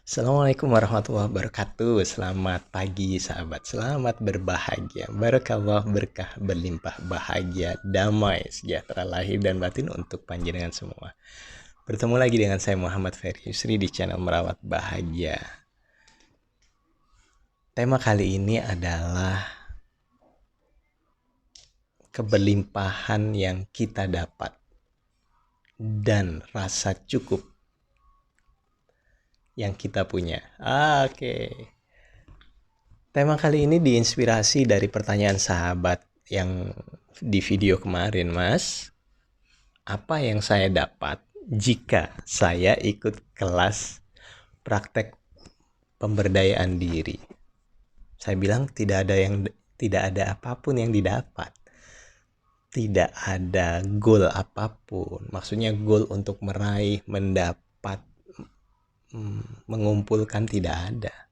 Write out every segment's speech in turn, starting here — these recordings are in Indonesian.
Assalamualaikum warahmatullahi wabarakatuh. Selamat pagi sahabat, selamat berbahagia. Barakallah, berkah, berlimpah, bahagia, damai, sejahtera lahir dan batin untuk panjenengan semua. Bertemu lagi dengan saya Muhammad Ferry Yusri di channel Merawat Bahagia. Tema kali ini adalah keberlimpahan yang kita dapat dan rasa cukup yang kita punya. Oke. Tema kali ini diinspirasi dari pertanyaan sahabat yang di video kemarin, Mas. Apa yang saya dapat jika saya ikut kelas praktek pemberdayaan diri? Saya bilang tidak ada apapun yang didapat. Tidak ada goal apapun. Maksudnya goal untuk meraih, mendapat, mengumpulkan tidak ada.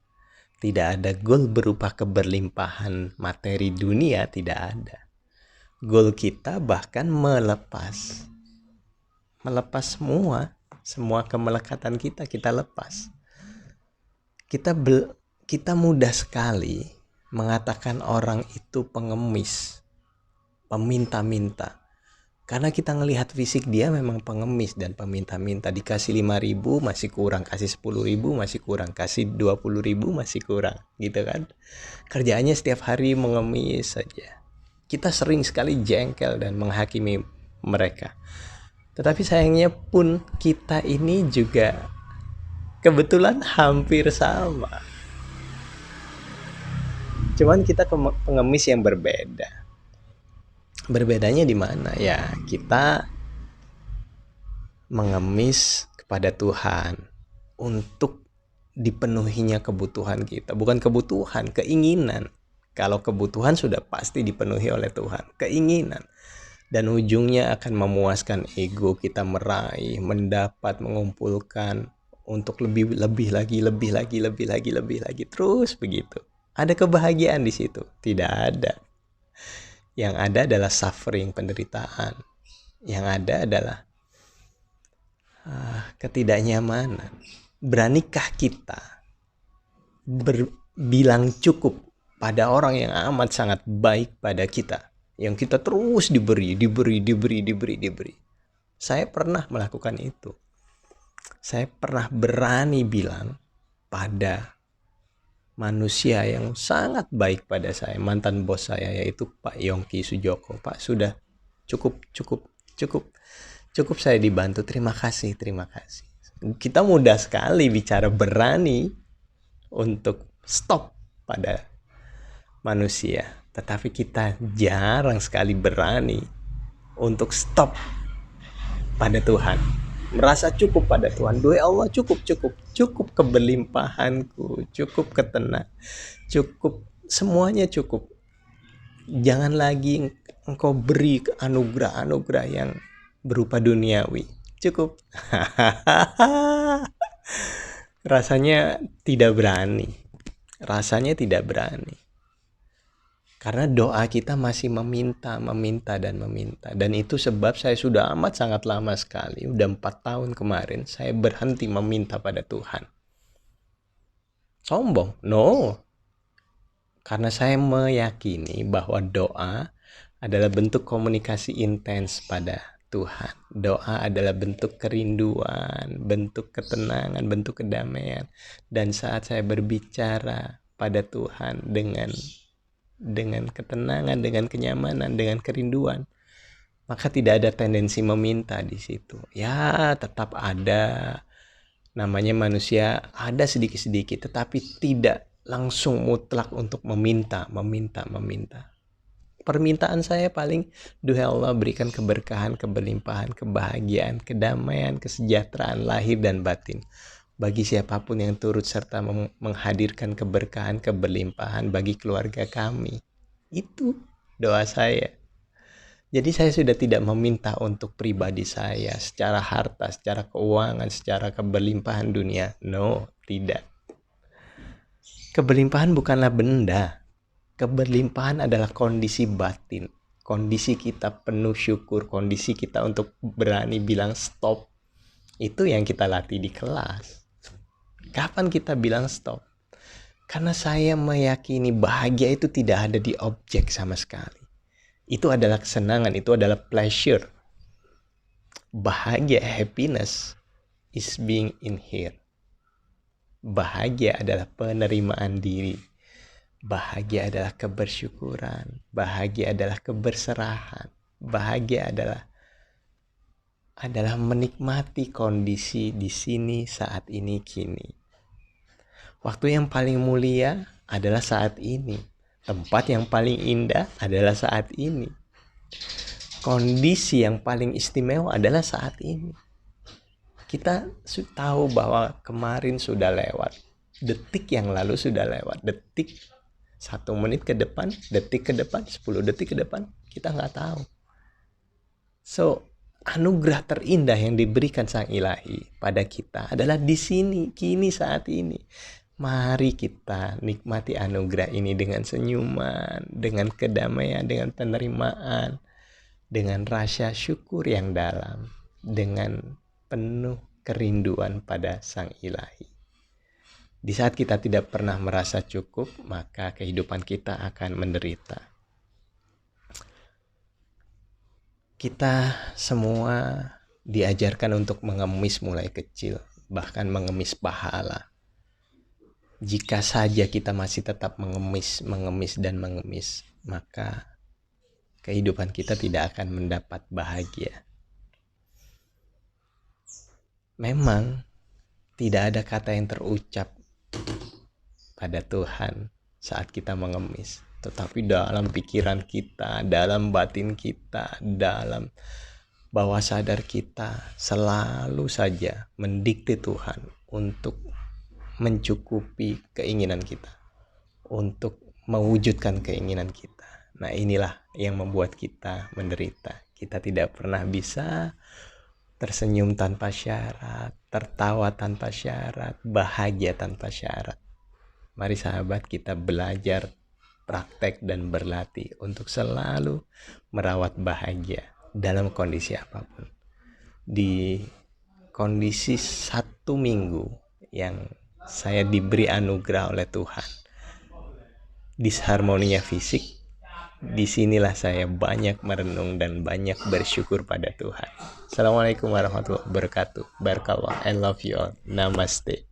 Tidak ada goal berupa keberlimpahan materi dunia, tidak ada. Goal kita bahkan melepas semua kemelekatan kita lepas. Kita mudah sekali mengatakan orang itu pengemis, peminta-minta. Karena kita ngelihat fisik dia memang pengemis dan peminta-minta. Dikasih 5.000 masih kurang, kasih 10.000 masih kurang, kasih 20.000 masih kurang, gitu kan. Kerjaannya setiap hari mengemis saja. Kita sering sekali jengkel dan menghakimi mereka. Tetapi sayangnya pun kita ini juga kebetulan hampir sama. Cuman kita pengemis yang berbeda. Berbedanya di mana? Ya, kita mengemis kepada Tuhan untuk dipenuhinya kebutuhan kita. Bukan kebutuhan, keinginan. Kalau kebutuhan sudah pasti dipenuhi oleh Tuhan. Keinginan. Dan ujungnya akan memuaskan ego kita, meraih, mendapat, mengumpulkan untuk lebih lagi terus begitu. Ada kebahagiaan di situ? Tidak ada. Yang ada adalah suffering, penderitaan. Yang ada adalah ketidaknyamanan. Beranikah kita berbilang cukup pada orang yang amat sangat baik pada kita? Yang kita terus diberi. Saya pernah melakukan itu. Saya pernah berani bilang pada manusia yang sangat baik pada saya, mantan bos saya, yaitu Pak Yongki Sujoko. Pak, sudah cukup saya dibantu, terima kasih. Kita mudah sekali bicara berani untuk stop pada manusia, tetapi kita jarang sekali berani untuk stop pada Tuhan. Merasa cukup pada Tuhan. Doa Allah cukup keberlimpahanku, cukup ketenang, cukup semuanya cukup. Jangan lagi engkau beri anugerah yang berupa duniawi. Cukup. Rasanya tidak berani. Karena doa kita masih meminta. Dan itu sebab saya sudah amat sangat lama sekali. Udah 4 tahun kemarin saya berhenti meminta pada Tuhan. Sombong? No. Karena saya meyakini bahwa doa adalah bentuk komunikasi intens pada Tuhan. Doa adalah bentuk kerinduan, bentuk ketenangan, bentuk kedamaian. Dan saat saya berbicara pada Tuhan dengan ketenangan, dengan kenyamanan, dengan kerinduan, maka tidak ada tendensi meminta di situ. Ya, tetap ada, namanya manusia, ada sedikit-sedikit, tetapi tidak langsung mutlak untuk meminta. Permintaan saya paling, duhai Allah berikan keberkahan, keberlimpahan, kebahagiaan, kedamaian, kesejahteraan lahir dan batin bagi siapapun yang turut serta menghadirkan keberkahan, keberlimpahan bagi keluarga kami. Itu doa saya. Jadi saya sudah tidak meminta untuk pribadi saya secara harta, secara keuangan, secara keberlimpahan dunia. No, tidak. Keberlimpahan bukanlah benda. Keberlimpahan adalah kondisi batin. Kondisi kita penuh syukur, kondisi kita untuk berani bilang stop. Itu yang kita latih di kelas. Kapan kita bilang stop? Karena saya meyakini bahagia itu tidak ada di objek sama sekali. Itu adalah kesenangan, itu adalah pleasure. Bahagia, happiness is being in here. Bahagia adalah penerimaan diri. Bahagia adalah kebersyukuran. Bahagia adalah keberserahan. Bahagia adalah menikmati kondisi di sini saat ini kini. Waktu yang paling mulia adalah saat ini. Tempat yang paling indah adalah saat ini. Kondisi yang paling istimewa adalah saat ini. Kita tahu bahwa kemarin sudah lewat. Detik yang lalu sudah lewat. Detik 1 menit ke depan, detik ke depan, 10 detik ke depan, kita nggak tahu. So, anugerah terindah yang diberikan Sang Ilahi pada kita adalah di sini, kini, saat ini. Mari kita nikmati anugerah ini dengan senyuman, dengan kedamaian, dengan penerimaan, dengan rasa syukur yang dalam, dengan penuh kerinduan pada Sang Ilahi. Di saat kita tidak pernah merasa cukup, maka kehidupan kita akan menderita. Kita semua diajarkan untuk mengemis mulai kecil, bahkan mengemis pahala. Jika saja kita masih tetap mengemis, maka kehidupan kita tidak akan mendapat bahagia. Memang tidak ada kata yang terucap pada Tuhan saat kita mengemis, tetapi dalam pikiran kita, dalam batin kita, dalam bawah sadar kita selalu saja mendikte Tuhan untuk mencukupi keinginan kita, untuk mewujudkan keinginan kita. Nah, inilah yang membuat kita menderita. Kita tidak pernah bisa tersenyum tanpa syarat, tertawa tanpa syarat, bahagia tanpa syarat. Mari sahabat, kita belajar, praktek, dan berlatih untuk selalu merawat bahagia dalam kondisi apapun. Di kondisi 1 minggu yang saya diberi anugerah oleh Tuhan, disharmoninya fisik, disinilah saya banyak merenung dan banyak bersyukur pada Tuhan. Assalamualaikum warahmatullahi wabarakatuh. Barakallah. I love you all. Namaste.